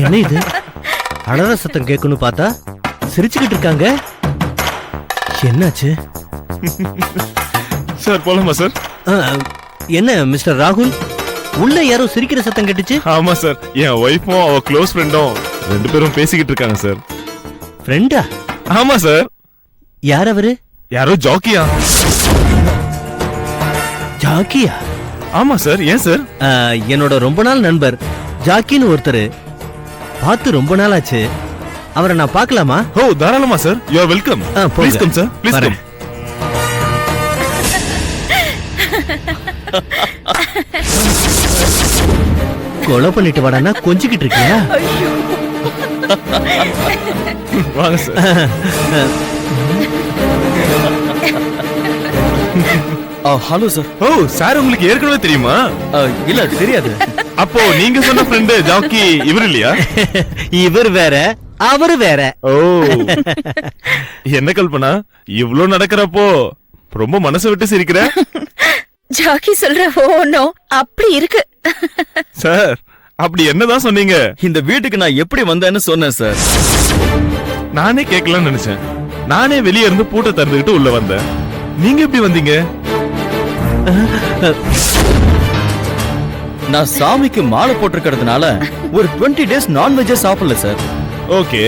என்ன இது அழற சத்தம் கேட்கணும் பார்த்தா சிரிச்சுக்கிட்டு இருக்காங்க. என்னாச்சு சார்? போலாமா சார்? என்ன மிஸ்டர் ராகுல், உள்ள யாரோ சிரிக்கிற சத்தம் கேட்டுச்சு? ஆமா சார், என் ஒய்ஃபும் அவ க்ளோஸ் ஃப்ரெண்டும் 2 பேரும் பேசிக்கிட்டு இருக்காங்க சார். ஃப்ரெண்டா? ஆமா சார். யார் அவரு? யாரோ ஜாக்கியா. ஜாக்கியா? ஆமா சார். ஏன் சார்? என்னோட ரொம்ப நாள் நண்பர் ஜாக்கின்னு ஒருத்தர், பார்த்து ரொம்ப நாள் ஆச்சு. அவரை நான் பார்க்கலாமா? ஓ தாராளமா sir. You are welcome. Please come sir, please come. கொலை பண்ணிட்டு வாடானா கொஞ்சிக்கிட்டு இருக்கியா? வாங்க சார். Hello sir. ஓ சார், உங்களுக்கு ஏற்கனவே தெரியுமா? இல்ல தெரியாது. அப்போ நீங்க சொன்ன ஃப்ரெண்ட் ஜாக்கி இவர் இல்லையா? இவர் வேற, அவரு வேற. ஓ என்ன கல்பனா, இவ்ளோ நடக்கிறப்போ ரொம்ப மனசை விட்டு சிரிக்கிற? ஜாக்கி சொல்ற ஓனோ அப்படி இருக்கு. சார், அப்படி என்னதான் சொன்னீங்க? இந்த வீட்டுக்கு நான் எப்படி வந்தேன்னு சொன்னேன் சார். நானே கேட்கலாம்னு நினைச்சேன். நானே வெளியே இருந்து பூட்டை திறந்துகிட்டு உள்ள வந்தேன். நீங்க எப்படி வந்தீங்க? நான் சாமிக்கு மாலை போட்டிருக்கிறதுனால ஒரு 20 டேஸ் நான்வெஜ் சாப்பிடல சார். ஓகே.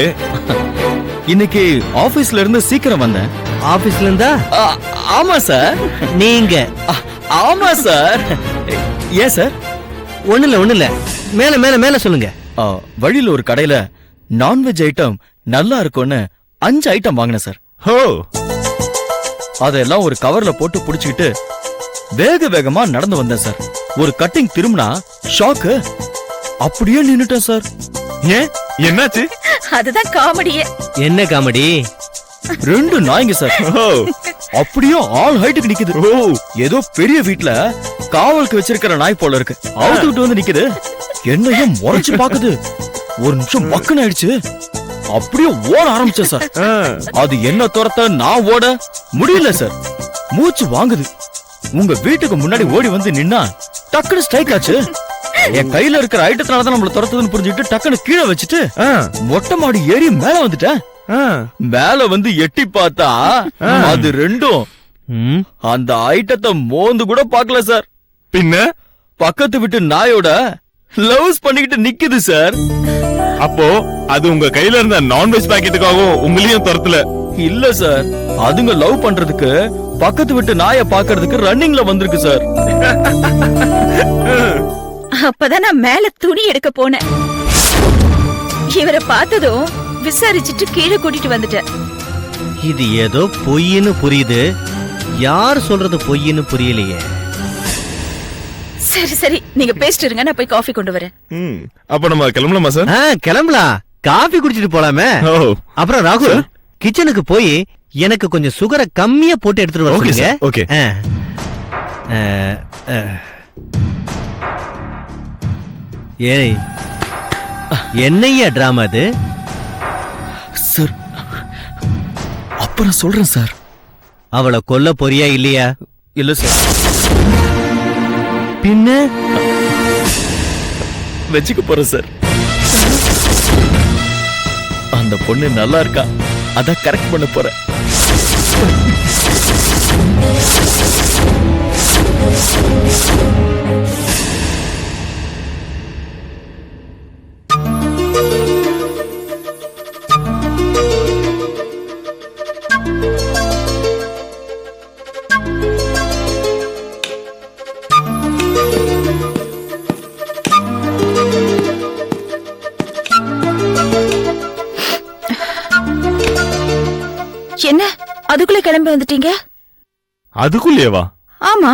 இன்னைக்கு ஆபீஸ்ல இருந்து சீக்கிரம் வந்தேன். ஆபீஸ்ல இருந்தா? ஆமா சார். நீங்க? ஆமா சார். ஏன் சார்? ஒண்ணுல மேல மேல மேல சொல்லுங்க. வழியில ஒரு கடையில நான்வெஜ் ஐட்டம் நல்லா இருக்கும்னு 5 ஐட்டம் வாங்கினேன் சார். ஹோ. அதெல்லாம் ஒரு கவர்ல போட்டு புடிச்சுக்கிட்டு வேக வேகமா நடந்து வந்தேன் சார். ஒரு கட்டிங் திரும்பினா ஷாக்கு, அப்படியே நின்னுட்டேன் சார். ஏன், என்னாச்சு? அதுதான் காமெடியே. என்ன காமெடி? 2 நாய்ங்க சார். அப்படியே ஆல் ஹைட்டுக்கு நிக்குது. ஓ, ஏதோ பெரிய வீட்ல காவலுக்கு வச்சிருக்கிற நாய் போல இருக்கு. அவுத்துக்கிட்டு வந்து நிக்குது. என்னையும் முறைச்சு பாக்குது. ஒரு நிமிஷம் பக்குன்னு ஆயிடுச்சு. அப்படியே ஓட ஆரம்பிச்சேன் சார். அது என்ன துரத்த நான் ஓட முடியல சார். மூச்சு வாங்குது. உங்க வீட்டுக்கு முன்னாடி ஓடி வந்து நின்னா டக்குனு ஸ்ட்ரைக் ஆச்சு. என் கையில இருக்கிற ஐட்டத்தினாலதான் நம்மள துரத்துதுன்னு புரிஞ்சுக்கிட்டு டக்குனு கீழே வச்சுட்டு மொட்டை மாடி ஏறி மேல வந்துட்டேன். மேல வந்து எட்டி பார்த்தா அது 2ம் அந்த ஐட்டத்தை மோந்து கூட பாக்கல சார். பின்ன பக்கத்து விட்டு நாயோட லவ்ஸ் பண்ணிக்கிட்டு நிக்குது சார். அப்போ அது உங்க கையில இருந்த நான்வெஜ் பாக்கெட்டுக்காகவும் உங்களையும் துரத்தல? இல்ல சார், அதுங்க லவ் பண்றதுக்கு பக்கத்து விட்டு நாய பாக்குறதுக்கு ரன்னிங்ல வந்திருக்கு சார். அப்பதான் நான் மேல துணி எடுக்க போனேன். இவரை பார்த்ததும் விசாரிச்சுட்டு கீழே கூட்டிட்டு வந்துட்டேன். இது ஏதோ பொய்ன்னு புரியுது, யார் சொல்றது பொய்ன்னு புரியலையே. சரி சரி, நீங்க பேசிட்டு இருங்க, நான் போய் காஃபி கொண்டு வரேன். அப்ப நம்ம கிளம்பலாமா சார்? கிளம்பலாம். காபி குடிச்சிட்டு போலாமே. அப்புறம் ராகுல், கிச்சனுக்கு போய் எனக்கு கொஞ்சம் சுகரை கம்மியா போட்டு எடுத்துட்டு வர சொல்லுங்க. ஓகே. ஏய், என்னையா டிராமா அது? சார், அப்புறம் சொல்றேன் சார். அவளை கொல்ல போறியா இல்லையா? இல்ல சார். பின்ன வச்சுக்க போறேன் சார். அந்த பொண்ணு நல்லா இருக்கா, அதான் கரெக்ட் பண்ண போறேன். என்ன அதுக்குள்ள கிளம்பி வந்துட்டீங்க? அதுக்குள்ளேவா? ஆமா,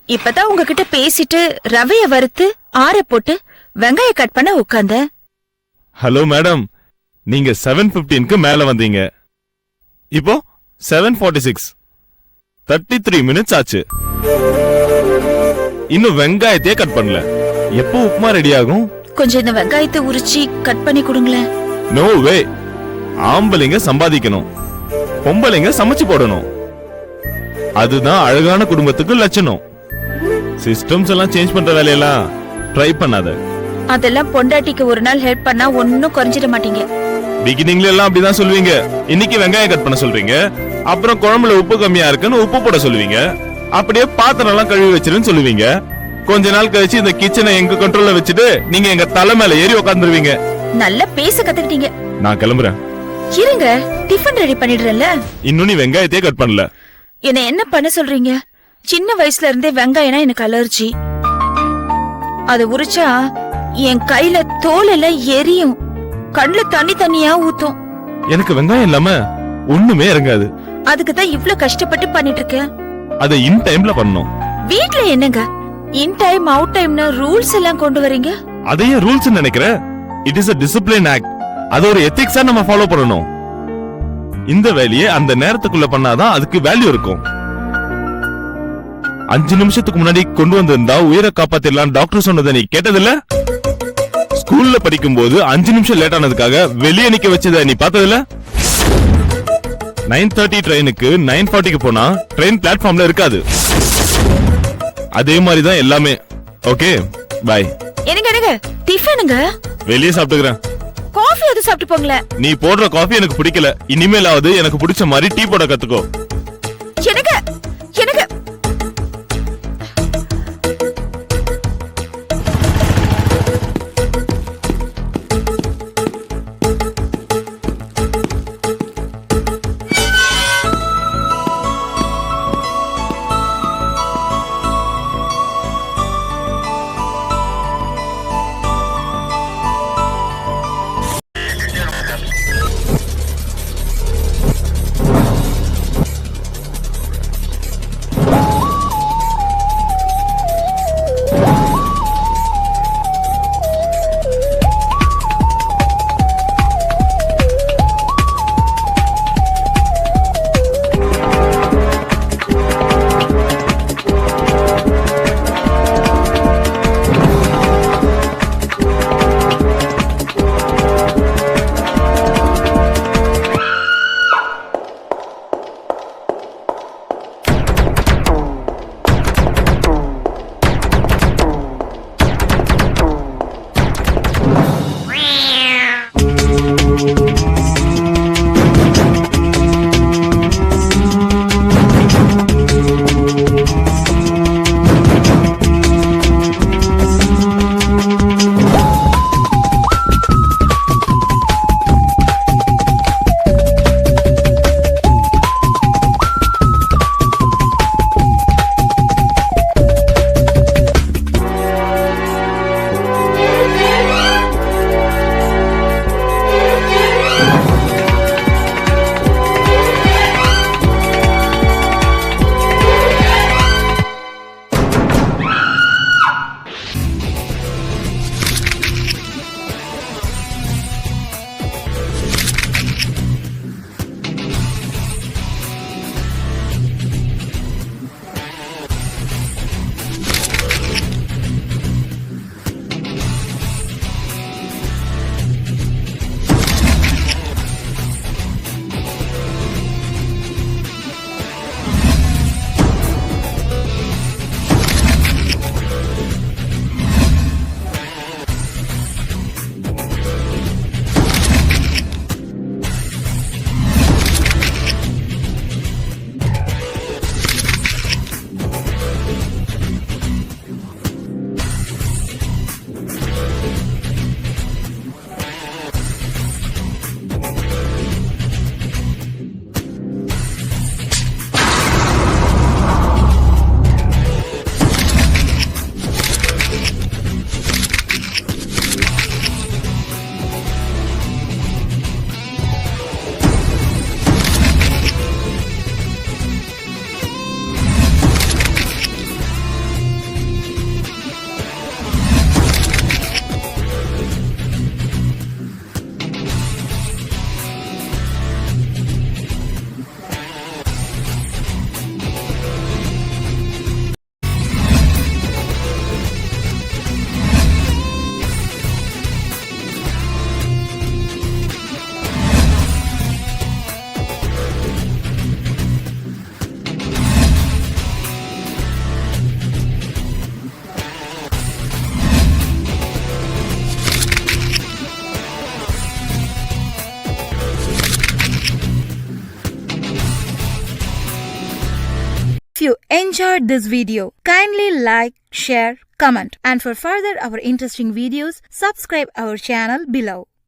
இப்பதான் உங்ககிட்ட பேசிட்டு ரவைய வறுத்து ஆற போட்டு வெங்காய கட் பண்ண உட்கார்ந்த. ஹலோ மேடம், நீங்க 7:15க்கு மேல வந்தீங்க. இப்போ 7:46, 33 மினிட்ஸ் ஆச்சு. இன்னும் வெங்காயத்தையே கட் பண்ணல. எப்போ உப்புமா ரெடி ஆகும்? கொஞ்சம் இந்த வெங்காயத்தை உரிச்சி கட் பண்ணி கொடுங்களேன். No way. ஆம்பளைங்க சம்பாதிக்கணும், பொம்பளைங்க சமைச்சு போடணும். அதுதான் அழகான குடும்பத்துக்கு லட்சணம். சிஸ்டம்ஸ் எல்லாம் சேஞ்ச் பண்ற வேலையெல்லாம் ட்ரை பண்ணாத. அதெல்லாம் பொண்டாட்டிக்கு ஒரு நாள் ஹெல்ப் பண்ணா ஒன்னும் குறைஞ்சிட மாட்டீங்க. பிகினிங்ல எல்லாம் அப்படிதான் சொல்லுவீங்க. இன்னைக்கு வெங்காயம் கட் பண்ண சொல்றீங்க, அப்புறம் குழம்புல உப்பு கம்மியா இருக்குன்னு உப்பு போட சொல்லுவீங்க, அப்படியே பாத்திரம் எல்லாம் கழுவி வச்சிருன்னு சொல்லுவீங்க. கொஞ்ச நாள் கழிச்சு இந்த கிச்சனை எங்க கண்ட்ரோல்ல வச்சுட்டு நீங்க எங்க தலை மேல ஏறி உட்காந்துருவீங்க. நல்லா பேச கத்துக்கிட்டீங்க. நான் கிளம்புறேன். இருங்க, டிஃபன் ரெடி பண்ணிடுறேன்ல. இன்னும் நீ வெங்காயத்தையே கட் பண்ணல. என்ன பண்ண சொல்றீங்க? சின்ன வயசுல இருந்தே வெங்காயம்னா எனக்கு அலர்ஜி. அத உரிச்சா என் கையில தோல் எல்லாம் எரியும், கண்ணுல தண்ணியா ஊத்தும். எனக்கு வெங்காயம் இல்லாம ஒண்ணுமே இறங்காது. அதுக்கு தான் இவ்ளோ கஷ்டப்பட்டு பண்ணிட்டு இருக்கேன். அத இன் டைம்ல பண்ணணும். வீட்ல என்னங்க இன் டைம் அவுட் டைம்னு ரூல்ஸ் எல்லாம் கொண்டு வரீங்க? அதையே ரூல்ஸ் நினைக்கிறேன். It is a discipline act. அது ஒரு எத்திக்ஸா நம்ம ஃபாலோ பண்ணணும். இந்த வேலையை அந்த நேரத்துக்குள்ள பண்ணாதான் அதுக்கு வேல்யூ இருக்கும். 5 நிமிஷத்துக்கு முன்னாடி கொண்டு வந்திருந்தா உயிரை காப்பாத்திடலாம் டாக்டர் சொன்னதை நீ கேட்டதில்ல? ஸ்கூல்ல படிக்கும் போது 5 நிமிஷம் லேட் ஆனதுக்காக வெளியே நிக்க வச்சத நீ பார்த்ததில்ல? 9:30 ட்ரெயினுக்கு 9:40க்கு போனா ட்ரெயின் பிளாட்ஃபார்ம்ல இருக்காது. அதே மாதிரி தான் எல்லாமே. Okay bye. எனக்கு டிஃபனுங்க வெளியே சாப்பிட்டுக்கிறேன். காஃபி அது சாப்பிட்டு போங்களேன். நீ போடுற காஃபி எனக்கு பிடிக்கல. இனிமேலாவது எனக்கு பிடிச்ச மாதிரி டீ போட கத்துக்கோ. எனக்கு எனக்கு you enjoyed this video, kindly like, share, comment, and for further our interesting videos, subscribe our channel below.